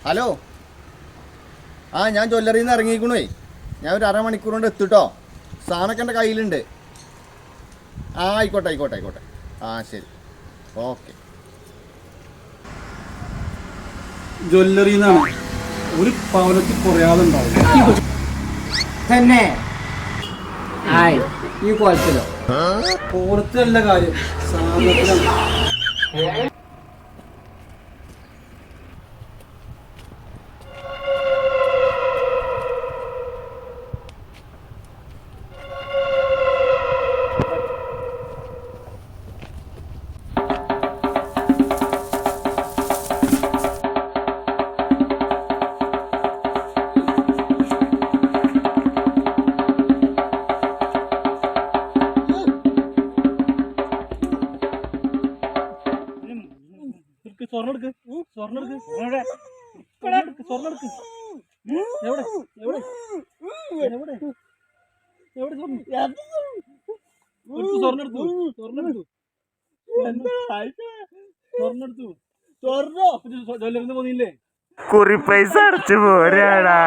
Hello, ആ ഞാൻ ജ്വല്ലറിയിൽ നിന്ന് ഇറങ്ങിക്കണേ. ഞാൻ ഒരു അരമണിക്കൂർ കൊണ്ട് എത്തിട്ടോ. സാധനമൊക്കെ എൻ്റെ കയ്യിലുണ്ട്. ആ ആയിക്കോട്ടെ ആയിക്കോട്ടെ ആയിക്കോട്ടെ. ആ ശരി, ഓക്കെ. ജ്വല്ലറിയിൽ നിന്നാണ് ഒരു പവനത്തിൽ കുറയാതുണ്ടാവും തന്നെ. ആയി ഈ കുഴപ്പമില്ല. പുറത്തല്ല കാര്യം, സാധനത്തിലാണ്. കുറി പൈസ അടച്ചു പോരാടാ.